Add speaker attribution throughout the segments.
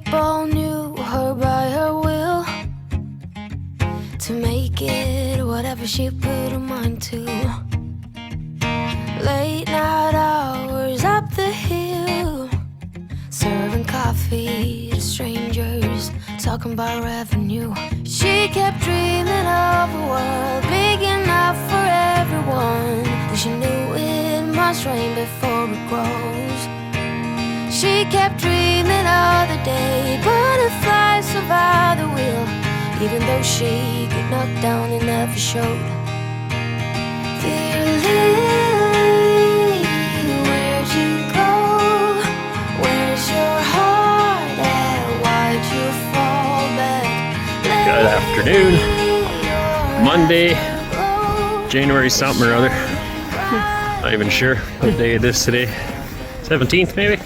Speaker 1: people knew her by her will, to make it whatever she put her mind to. Late night hours up the hill, serving coffee to strangers, talking about revenue. She kept dreaming of a world big enough for everyone, but she knew it must rain before it grows. She kept dreaming of the day butterflies survive the wheel, even though she got knocked down and never showed. Dear Lily, where'd you go? Where's your heart at? Why'd you fall back?
Speaker 2: Good afternoon. Monday, January something or other. Not even sure what day it is today. 17th maybe.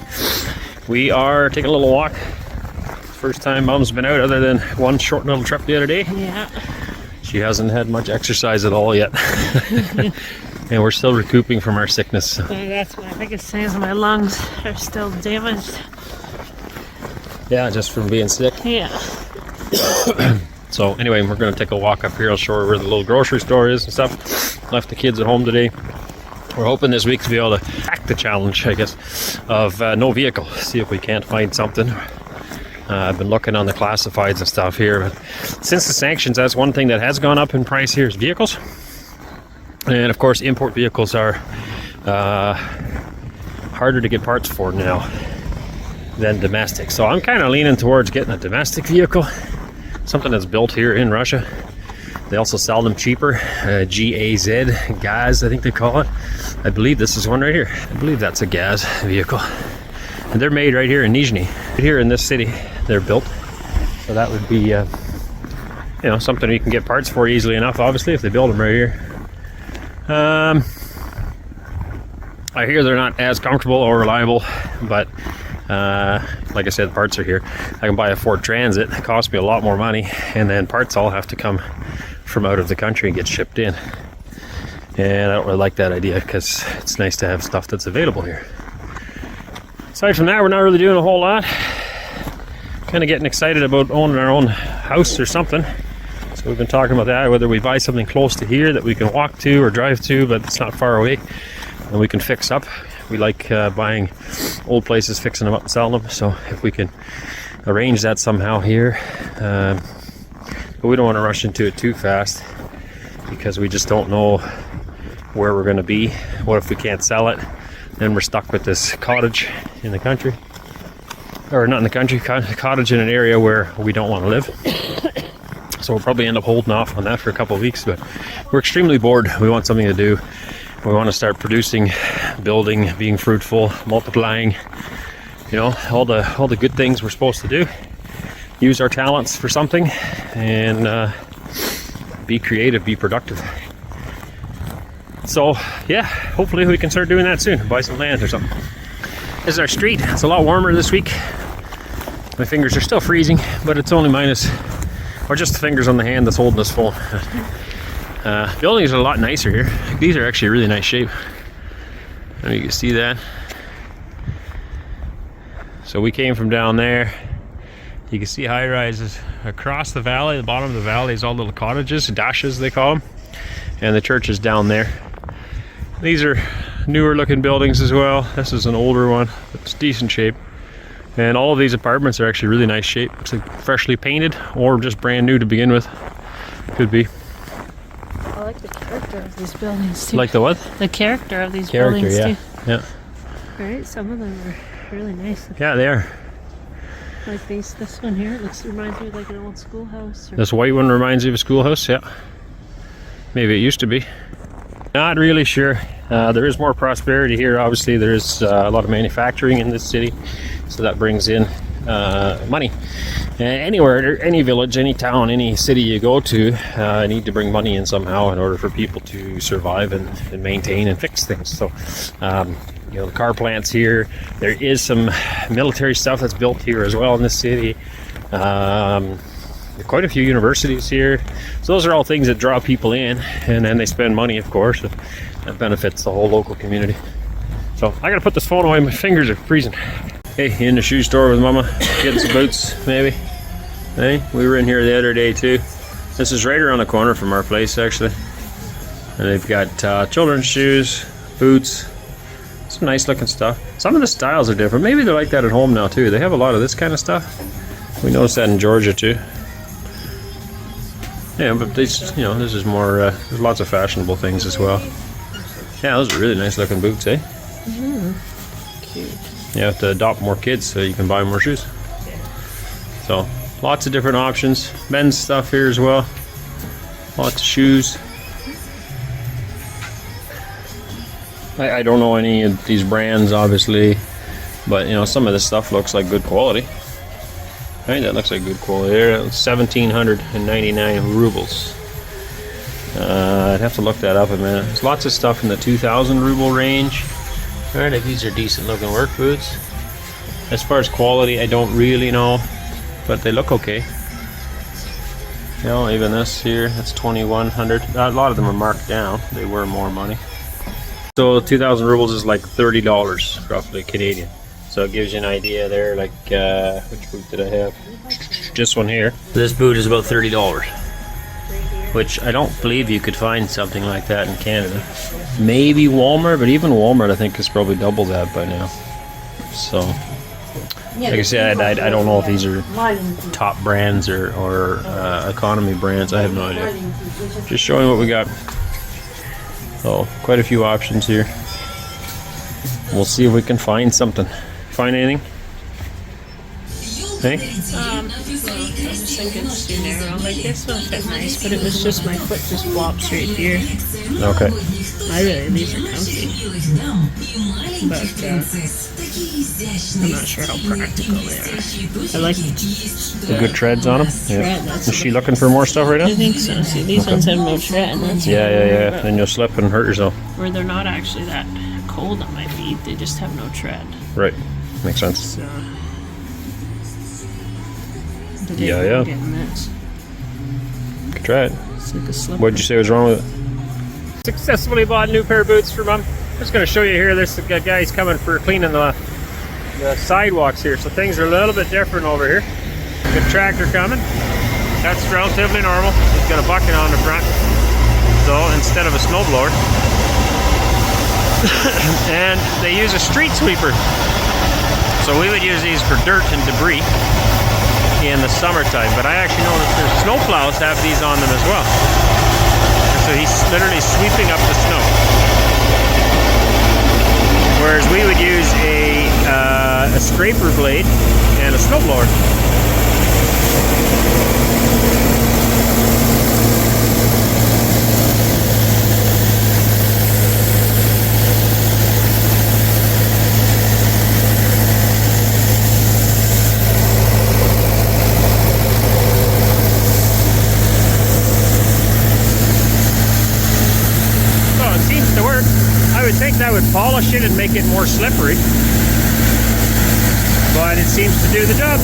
Speaker 2: We are taking a little walk. First time Mom's been out other than one short little trip the other day.
Speaker 3: Yeah.
Speaker 2: She hasn't had much exercise at all yet. And we're still recouping from our sickness.
Speaker 3: That's my biggest thing is my lungs are still damaged.
Speaker 2: Yeah, just from being sick.
Speaker 3: Yeah.
Speaker 2: So anyway, we're going to take a walk up here. I'll show her where the little grocery store is and stuff. Left the kids at home today. We're hoping this week to be able to crack the challenge, I guess, of no vehicle. See if we can't find something. I've been looking on the classifieds and stuff here, but since the sanctions, that's one thing that has gone up in price here is vehicles. And of course, import vehicles are harder to get parts for now than domestic. So I'm kind of leaning towards getting a domestic vehicle, something that's built here in Russia. They also sell them cheaper, GAZ, gas, I think they call it. I believe this is one right here. I believe that's a gas vehicle. And they're made right here in Nizhny. Right here in this city, they're built. So that would be, you know, something you can get parts for easily enough, obviously, if they build them right here. I hear they're not as comfortable or reliable, but like I said, the parts are here. I can buy a Ford Transit. It costs me a lot more money, and then parts all have to come from out of the country and get shipped in. And I don't really like that idea because it's nice to have stuff that's available here. Aside from that, we're not really doing a whole lot. Kind of getting excited about owning our own house or something. So we've been talking about that, whether we buy something close to here that we can walk to or drive to, but it's not far away, and we can fix up. We like buying old places, fixing them up and selling them. So if we can arrange that somehow here, but we don't want to rush into it too fast because we just don't know where we're going to be. What if we can't sell it? Then we're stuck with this cottage in the country, or not in the country, cottage in an area where we don't want to live. So we'll probably end up holding off on that for a couple of weeks, but we're extremely bored. We want something to do. We want to start producing, building, being fruitful, multiplying, you know, all the good things we're supposed to do. Use our talents for something and be creative, be productive. So yeah, hopefully we can start doing that soon. Buy some land or something. This is our street. It's a lot warmer this week. My fingers are still freezing, but it's only minus, or just the fingers on the hand that's holding this phone. Buildings are a lot nicer here. These are actually really nice shape. I don't know if you can see that. So we came from down there. You can see high rises across the valley. The bottom of the valley is all little cottages, dashes they call them. And the church is down there. These are newer looking buildings as well. This is an older one. It's decent shape. And all of these apartments are actually really nice shape. Looks like freshly painted or just brand new to begin with. Could be.
Speaker 3: I like the character of these buildings too.
Speaker 2: Like the what?
Speaker 3: The character of these buildings
Speaker 2: yeah.
Speaker 3: too.
Speaker 2: Yeah.
Speaker 3: Right, some of them are really nice.
Speaker 2: Yeah, they are.
Speaker 3: Like this one here, reminds me of like an old schoolhouse.
Speaker 2: This white one reminds you of a schoolhouse, yeah. Maybe it used to be. Not really sure. There is more prosperity here. Obviously, there is a lot of manufacturing in this city, so that brings in money. Anywhere, any village, any town, any city you go to, need to bring money in somehow in order for people to survive and maintain and fix things. So, you know, the car plants here. There is some military stuff that's built here as well in this city. Quite a few universities here. So those are all things that draw people in, and then they spend money, of course. That benefits the whole local community. So I gotta put this phone away. My fingers are freezing. Hey, in the shoe store with Mama, getting some boots, maybe. Hey, we were in here the other day too. This is right around the corner from our place, actually. And they've got children's shoes, boots, some nice looking stuff. Some of the styles are different. Maybe they're like that at home now too. They have a lot of this kind of stuff. We noticed that in Georgia too. Yeah, but these, you know, this is more. There's lots of fashionable things as well. Yeah, those are really nice looking boots, eh?
Speaker 3: Cute.
Speaker 2: You have to adopt more kids so you can buy more shoes. So, lots of different options. Men's stuff here as well. Lots of shoes. I don't know any of these brands, obviously, but you know, some of this stuff looks like good quality. Right, that looks like good quality there. 1,799 rubles. I'd have to look that up a minute. There's lots of stuff in the 2,000 ruble range. Alright, these are decent looking work boots. As far as quality, I don't really know, but they look okay. You know, even this here, that's 2,100. A lot of them are marked down. They were more money. So 2,000 rubles is like $30 roughly Canadian. So it gives you an idea there, like, which boot did I have? This one here. This boot is about $30. Which I don't believe you could find something like that in Canada. Maybe Walmart, but even Walmart I think is probably double that by now. So, like I said, I don't know if these are top brands or economy brands. I have no idea. Just showing what we got. So, quite a few options here. We'll see if we can find something. Find anything? Hey?
Speaker 3: Well, I just think it's too narrow. Like this one fit nice, but it was just my foot just flops right here.
Speaker 2: Okay.
Speaker 3: These are comfy. But I'm not sure how practical they are. I like
Speaker 2: The good treads on them? Yeah.
Speaker 3: tread.
Speaker 2: Is she looking for more stuff right now?
Speaker 3: I think so. See, these ones have no tread. That's
Speaker 2: Yeah. Then you'll slip and hurt yourself.
Speaker 3: Where they're not actually that cold on my feet. They just have no tread.
Speaker 2: Right. Makes sense.
Speaker 3: So.
Speaker 2: Yeah.
Speaker 3: Getting this.
Speaker 2: Could try it.
Speaker 3: It's like a slipper.
Speaker 2: What'd you say was wrong with it? Successfully bought a new pair of boots for Mom. I'm just going to show you here. This guy's coming for cleaning the sidewalks here. So things are a little bit different over here. Good tractor coming. That's relatively normal. He's got a bucket on the front. So instead of a snowblower. And they use a street sweeper. So we would use these for dirt and debris in the summertime, but I actually know that there's snow plows have these on them as well. So he's literally sweeping up the snow. Whereas we would use a scraper blade and a snowblower. I would think that would polish it and make it more slippery, but it seems to do the job.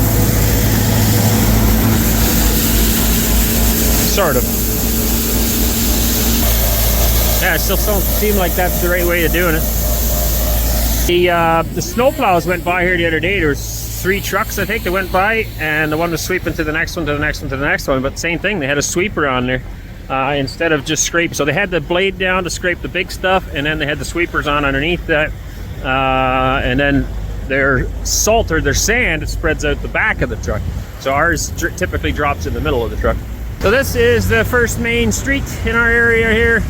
Speaker 2: Sort of. Yeah, it still don't seem like that's the right way of doing it. The snowplows went by here the other day. There was 3 trucks, I think, that went by, and the one was sweeping to the next one, to the next one, to the next one, but same thing, they had a sweeper on there. Instead of just scrape. So they had the blade down to scrape the big stuff, and then they had the sweepers on underneath that. And then their salt or their sand, it spreads out the back of the truck. So ours typically drops in the middle of the truck. So this is the first main street in our area here.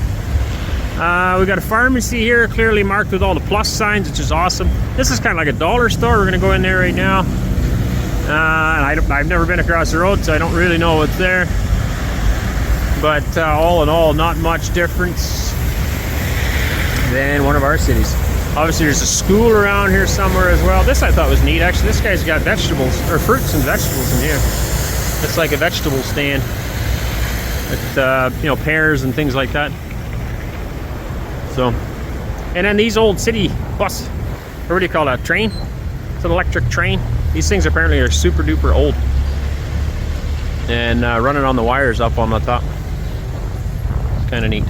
Speaker 2: We got a pharmacy here, clearly marked with all the plus signs, which is awesome. This is kind of like a dollar store. We're gonna go in there right now. And I've never been across the road, so I don't really know what's there. But all in all, not much difference than one of our cities. Obviously, there's a school around here somewhere as well. This I thought was neat, actually. This guy's got vegetables, or fruits and vegetables in here. It's like a vegetable stand. With, you know, pears and things like that. So, and then these old city bus, or what do you call that, train? It's an electric train. These things apparently are super duper old. And running on the wires up on the top. Kind of neat.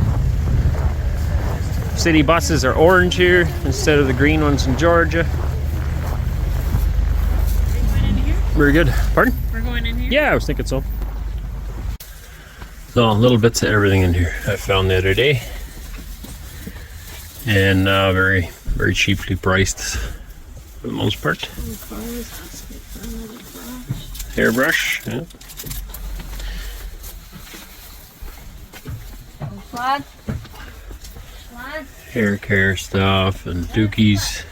Speaker 2: City buses are orange here instead of the green ones in Georgia. very good. Pardon?
Speaker 3: We're going in here?
Speaker 2: Yeah, I was thinking so. So, little bits of everything in here I found the other day. And very, very cheaply priced for the most part. Hairbrush, yeah. Hair care stuff and dookies.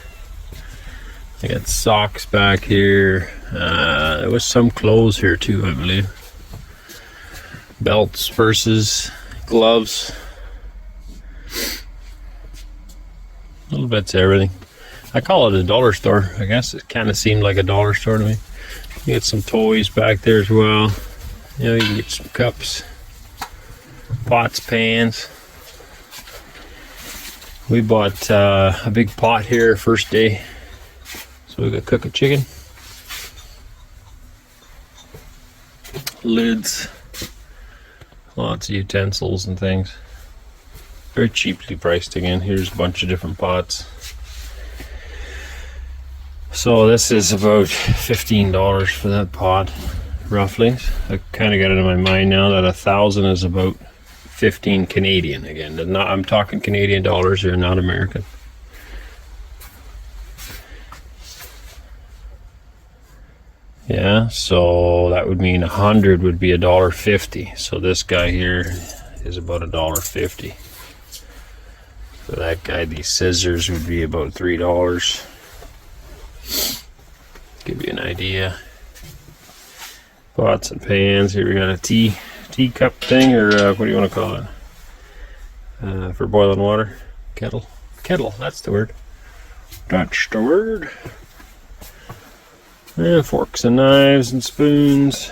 Speaker 2: I got socks back here. There was some clothes here too, I believe. Belts, purses, gloves. Little bits of everything. I call it a dollar store. I guess it kind of seemed like a dollar store to me. You get some toys back there as well. You know, you can get some cups, pots, pans. We bought a big pot here first day, so we could cook a chicken. Lids, lots of utensils and things. Very cheaply priced again. Here's a bunch of different pots. So this is about $15 for that pot, roughly. I kind of got it in my mind now that 1,000 is about 15 Canadian again. I'm talking Canadian dollars here, not American. Yeah, so that would mean 100 would be $1.50. So this guy here is about $1.50. For that guy, these scissors would be about $3. Give you an idea. Pots and pans. Here we got a teacup thing, or what do you want to call it? For boiling water. Kettle, that's the word. That's the word. And forks and knives and spoons.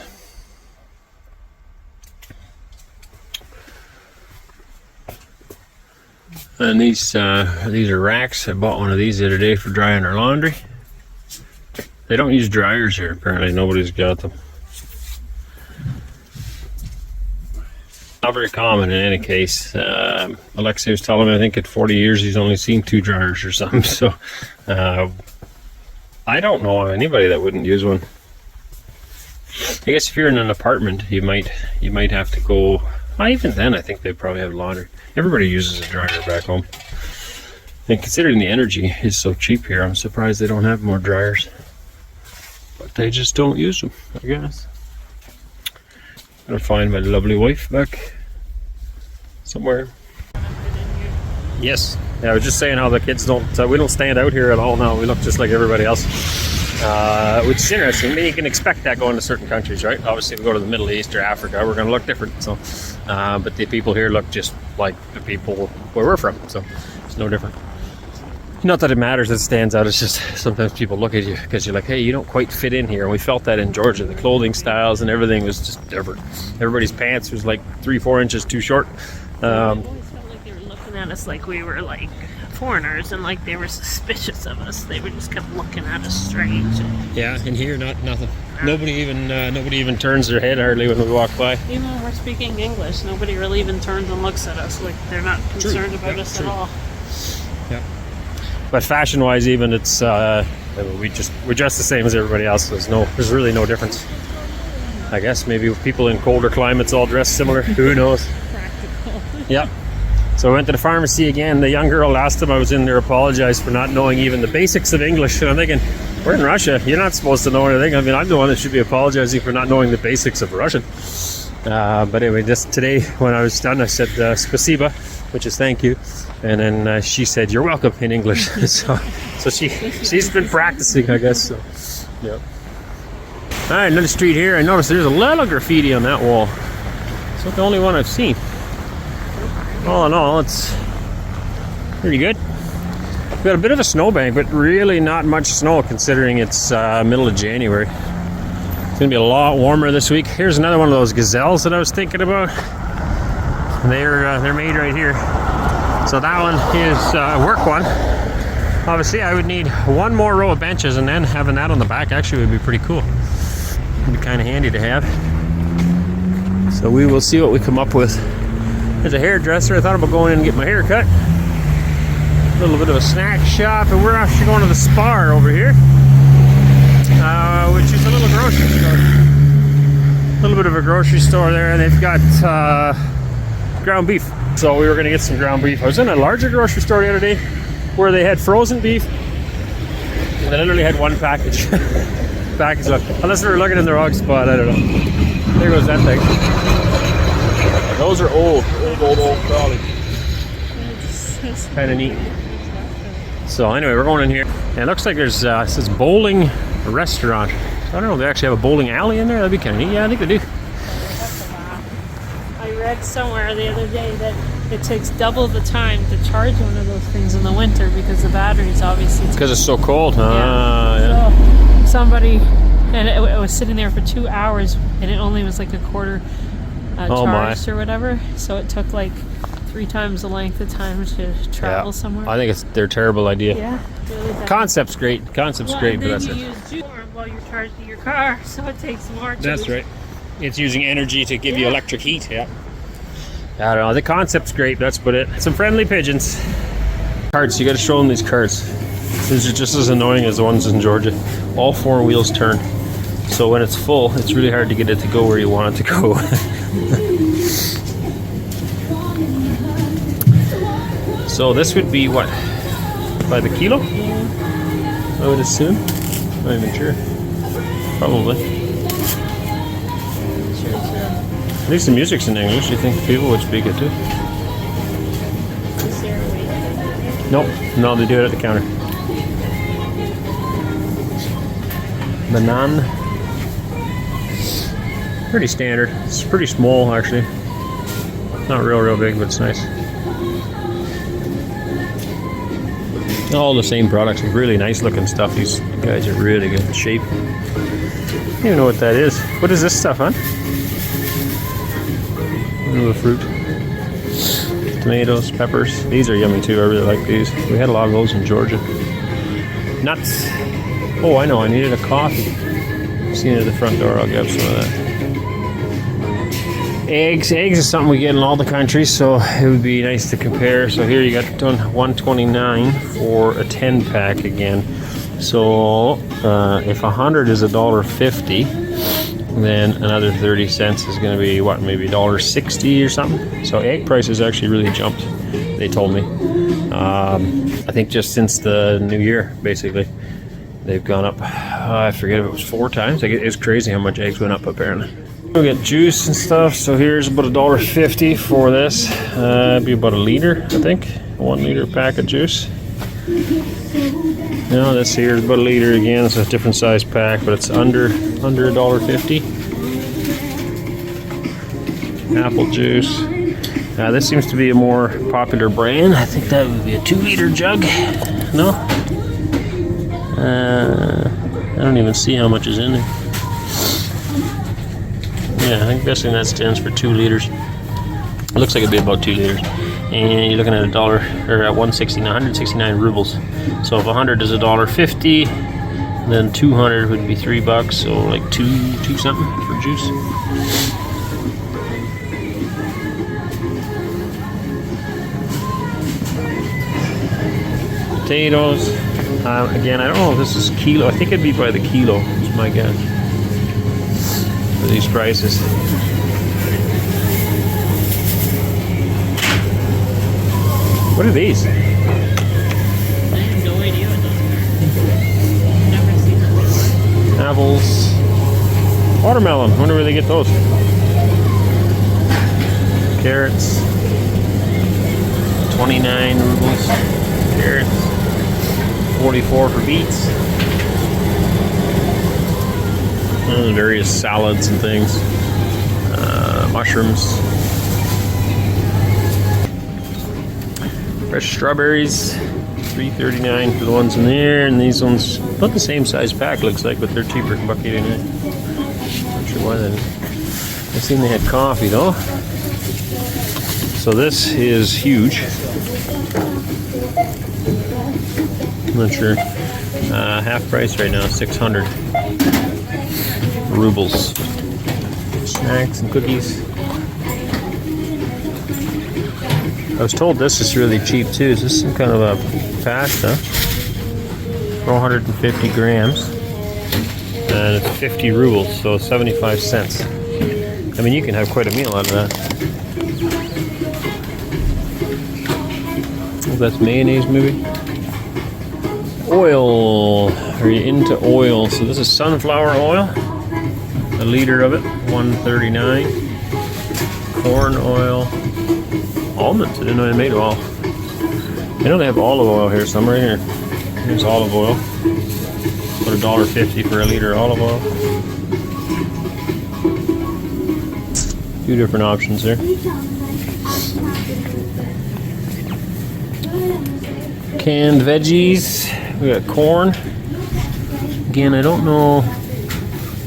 Speaker 2: And these are racks. I bought one of these the other day for drying our laundry. They don't use dryers here, apparently. Nobody's got them. Not very common in any case. Alexei was telling me, I think at 40 years he's only seen 2 dryers or something. So I don't know of anybody that wouldn't use one. I guess if you're in an apartment, you might have to go. Well, even then, I think they probably have laundry. Everybody uses a dryer back home. And considering the energy is so cheap here, I'm surprised they don't have more dryers. But they just don't use them, I guess. Gotta find my lovely wife back somewhere. Yes. Yeah, I was just saying how the kids don't, we don't stand out here at all now. We look just like everybody else. Which is interesting. I mean, you can expect that going to certain countries, right? Obviously, if we go to the Middle East or Africa, we're going to look different. So, but the people here look just like the people where we're from. So, it's no different. Not that it matters, it stands out. It's just sometimes people look at you because you're like, hey, you don't quite fit in here. And we felt that in Georgia. The clothing styles and everything was just different. Everybody's pants was like 3-4 inches too short.
Speaker 3: They always felt like they were looking at us like we were like foreigners and like they were suspicious of us. They were just kept looking at us strange.
Speaker 2: Yeah, and here, nothing. Nobody even turns their head hardly when we walk by.
Speaker 3: Even when we're speaking English, nobody really even turns and looks at us. Like they're not concerned about us at all.
Speaker 2: Yeah. But fashion-wise, even it's we're just the same as everybody else. There's really no difference. I guess maybe people in colder climates all dress similar. Who knows?
Speaker 3: Practical.
Speaker 2: Yeah. So I went to the pharmacy again. The young girl last time I was in there apologized for not knowing even the basics of English. And I'm thinking, we're in Russia. You're not supposed to know anything. I mean, I'm the one that should be apologizing for not knowing the basics of Russian. But anyway, just today when I was done, I said spasiba, which is thank you. And then she said, you're welcome in English. so she's been practicing, I guess. So, yeah. All right, another street here. I noticed there's a little graffiti on that wall. It's not the only one I've seen. All in all, it's pretty good. We've got a bit of a snowbank, but really not much snow considering it's middle of January. It's gonna be a lot warmer this week. Here's another one of those gazelles that I was thinking about. They're made right here. So that one is a work one. Obviously, I would need one more row of benches, and then having that on the back actually would be pretty cool. It'd be kind of handy to have. So we will see what we come up with. There's a hairdresser. I thought about going in and get my hair cut. A little bit of a snack shop, and we're actually going to the Spar over here. which is a little grocery store. A little bit of a grocery store there, and they've got ground beef. So we were gonna get some ground beef. I was in a larger grocery store the other day where they had frozen beef. And they literally had one package. Unless they were looking in the wrong spot, I don't know. There goes that thing. Those are old probably. Kind of neat. So anyway, we're going in here, and it looks like there's it says bowling restaurant. I don't know if they actually have a bowling alley in there. That'd be kind of neat. Yeah, I think they do.
Speaker 4: I read somewhere the other day that it takes double the time to charge one of those things in the winter because the batteries obviously.
Speaker 2: Because it's so cold.
Speaker 4: Yeah.
Speaker 2: Yeah.
Speaker 4: So somebody, and it was sitting there for 2 hours, and it only was like a quarter charged or whatever. So it took like 3 times the length of time to travel somewhere.
Speaker 2: I think it's their terrible idea.
Speaker 4: Yeah. Really bad.
Speaker 2: Concept's great. Concept's great, but that's
Speaker 4: it.
Speaker 2: it.
Speaker 4: You use juice while you're charging your car, so it takes more.
Speaker 2: That's right. It's using energy to give you electric heat. Yeah. I don't know. The concept's great. That's about it. Some friendly pigeons. Carts. You got to show them these carts. These are just as annoying as the ones in Georgia. All 4 wheels turn. So when it's full, it's really hard to get it to go where you want it to go. So this would be what? By the kilo? I would assume. Not even sure. Probably. At least the music's in English. You think people would speak it too? Nope. No, they do it at the counter. Banana. Pretty standard. It's pretty small actually. Not real big, but it's nice. All the same products. Really nice looking stuff. These guys are really good in shape. I don't even know what that is. What is this stuff, huh? The fruit. Tomatoes, peppers. These are yummy too. I really like these. We had a lot of those in Georgia. Nuts. Oh, I know. I needed a coffee. Seen it at the front door. I'll grab some of that. Eggs. Eggs is something we get in all the countries, so it would be nice to compare. So here you got done $1.29 for a 10-pack again. So if 100 is $1.50, then another 30 cents is going to be what, maybe $1.60 or something. So egg prices actually really jumped, they told me. I think just since the new year, basically, they've gone up. I forget if it was 4 times. Like, it's crazy how much eggs went up apparently. We got juice and stuff. So here's about $1.50 for this. It'd be about a liter, I think. 1 liter pack of juice. No, this here is about a liter again. It's a different size pack, but it's under $1.50. Apple juice. This seems to be a more popular brand. I think that would be a 2-liter jug. No? I don't even see how much is in there. Yeah, I'm guessing that stands for 2 liters. It looks like it'd be about 2 liters. And you're looking at $1 or at 169 rubles. So if 100 is $1.50, then 200 would be $3. So like two something for juice. Potatoes. Again, I don't know if this is kilo. I think it'd be by the kilo, is my guess. For these prices. What are these?
Speaker 4: I have no idea what those are. Never seen them before.
Speaker 2: Apples. Watermelon. I wonder where they get those. Carrots. 29 rubles. Carrots. 44 for beets. Various salads and things. Mushrooms. Fresh strawberries. $3.39 for the ones in there, and these ones about the same size pack looks like, but they're cheaper, $1.89. Not sure why that is. I seen they had coffee though. So this is huge. I'm not sure. Half price right now, 600 rubles. Snacks and cookies. I was told this is really cheap too. Is this some kind of a pasta? 450 grams. and it's 50 rubles, so 75 cents. I mean, you can have quite a meal out of that. Oh, that's mayonnaise maybe. Oil. Are you into oil? So this is sunflower oil. A liter of it, $1.39. Corn oil. Almonds. I didn't know they made oil. I know they have olive oil here somewhere. Here. Here's olive oil. About $1.50 for a liter of olive oil. Two different options there. Canned veggies. We got corn. Again, I don't know.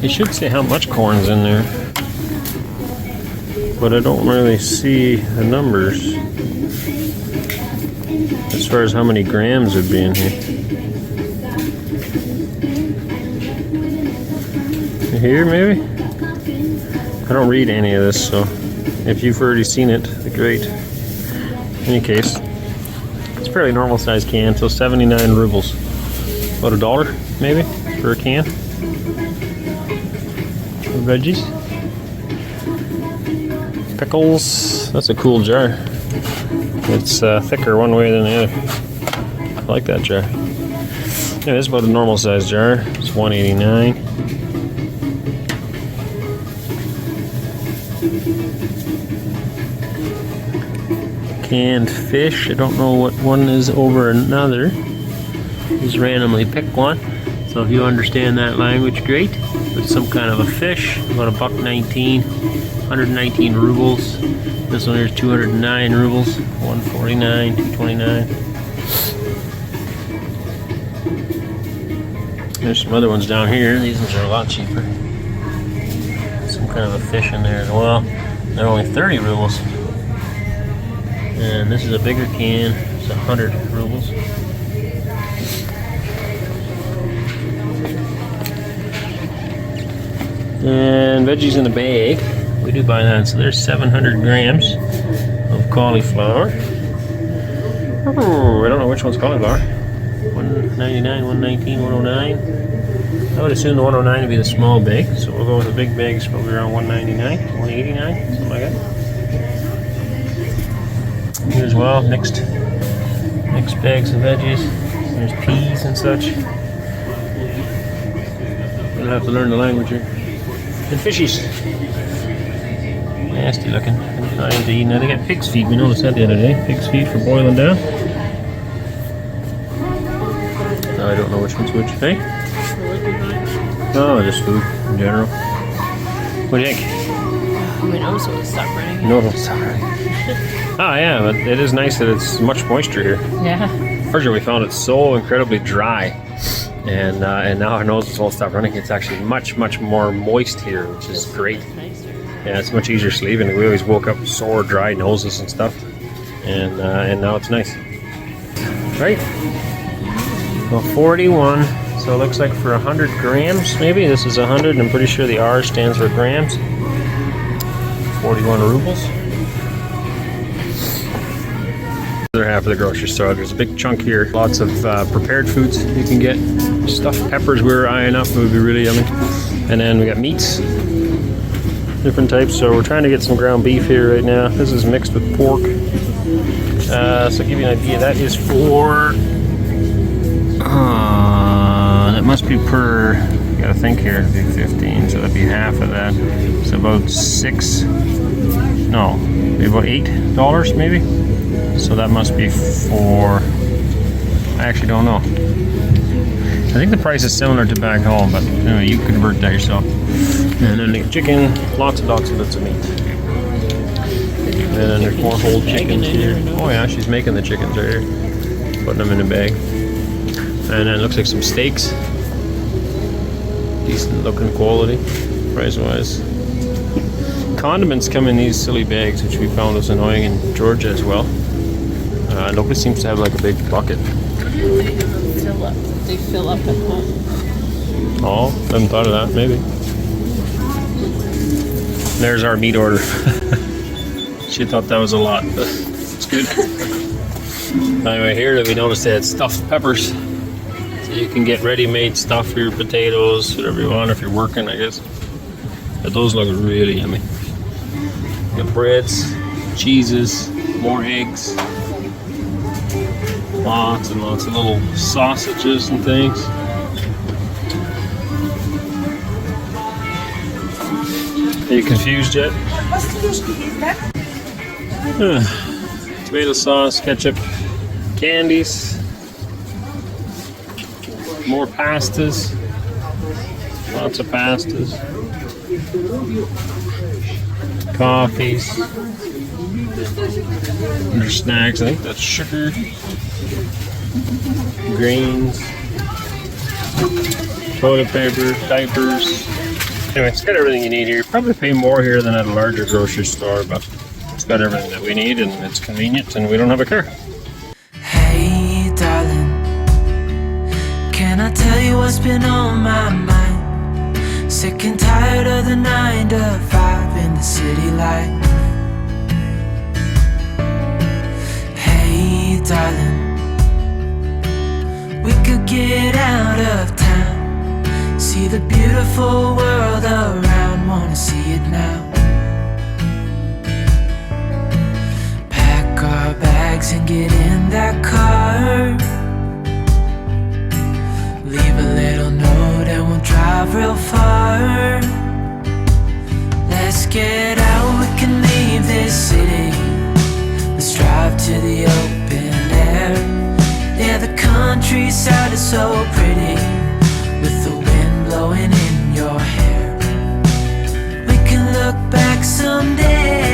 Speaker 2: It should say how much corn's in there, but I don't really see the numbers as far as how many grams would be in here. Here, maybe? I don't read any of this, so if you've already seen it, great. In any case, it's a fairly normal size can, so 79 rubles. About $1, maybe, for a can. For veggies. Pickles. That's a cool jar. It's thicker one way than the other. I like that jar. Yeah, it's about a normal size jar. It's $1.89. Canned fish. I don't know what one is over another. Just randomly pick one. So if you understand that language, great. It's some kind of a fish. About $1.19. 119 rubles. This one here is 209 rubles. 149, 229. There's some other ones down here. These ones are a lot cheaper. Some kind of a fish in there as well. They're only 30 rubles. And this is a bigger can. It's 100 rubles. And veggies in a bag. We do buy that. So there's 700 grams of cauliflower. Oh, I don't know which one's cauliflower. 199, 119, 109. I would assume the 109 would be the small bag. So we'll go with the big bag. It's probably around 199, 189, something like that. Here as well, mixed bags of veggies. There's peas and such. We'll have to learn the language here. And fishies. Nasty looking. Not into eating. Now they got pig's feet. We noticed that the other day. Pig's feet for boiling down. I don't know which one's which. Hey? Oh, just food in general. What do you think?
Speaker 4: My nose will stop running.
Speaker 2: No, don't stop running. Oh yeah, but it is nice that it's much moisture here.
Speaker 4: Yeah.
Speaker 2: First we found it so incredibly dry, and now our noses won't stop running. It's actually much more moist here, which is great. Yeah, it's much easier sleeping. We always woke up sore, dry noses and stuff, and now it's nice. Right? Well, 41. So it looks like for 100 grams, maybe this is 100. I'm pretty sure the R stands for grams. 41 rubles. Other half of the grocery store. There's a big chunk here. Lots of prepared foods you can get. Stuffed peppers we were eyeing up. It would be really yummy. And then we got meats. Different types. So we're trying to get some ground beef here right now. This is mixed with pork. So to give you an idea, that is for... that must be per... You gotta think here. It'd be 15. So that'd be half of that. It's about $6... No. Maybe about $8 maybe? So that must be for... I actually don't know. I think the price is similar to back home, but anyway, you convert that yourself. And then the chicken, lots of bits of meat. And then there's more whole chickens here. Oh yeah, she's making the chickens right here. Putting them in a bag. And then it looks like some steaks. Decent looking quality, price-wise. Condiments come in these silly bags, which we found was annoying in Georgia as well. Nobody seems to have like a big bucket.
Speaker 4: They fill up at home.
Speaker 2: Oh, I haven't thought of that, maybe. There's our meat order. She thought that was a lot, but it's good. Anyway, here we noticed they had stuffed peppers. So you can get ready-made stuff for your potatoes, whatever you want if you're working, I guess. But those look really yummy. You got breads, cheeses, more eggs, lots and lots of little sausages and things. Are you confused yet? Tomato sauce, ketchup, candies, more pastas, lots of pastas, coffees, under snacks, I think that's sugar, grains, toilet paper, diapers. Anyway, it's got everything you need here. You probably pay more here than at a larger grocery store, but it's got everything that we need and it's convenient and we don't have a car.
Speaker 5: Hey darling, can I tell you what's been on my mind? Sick and tired of the 9 to 5 in the city life. Hey darling, we could get out of town, see the beautiful world around, wanna see it now. Pack our bags and get in that car, leave a little note and we'll drive real far. Let's get out, we can leave this city, let's drive to the open air. Yeah, the countryside is so pretty, with the wind blowing in your hair. We can look back someday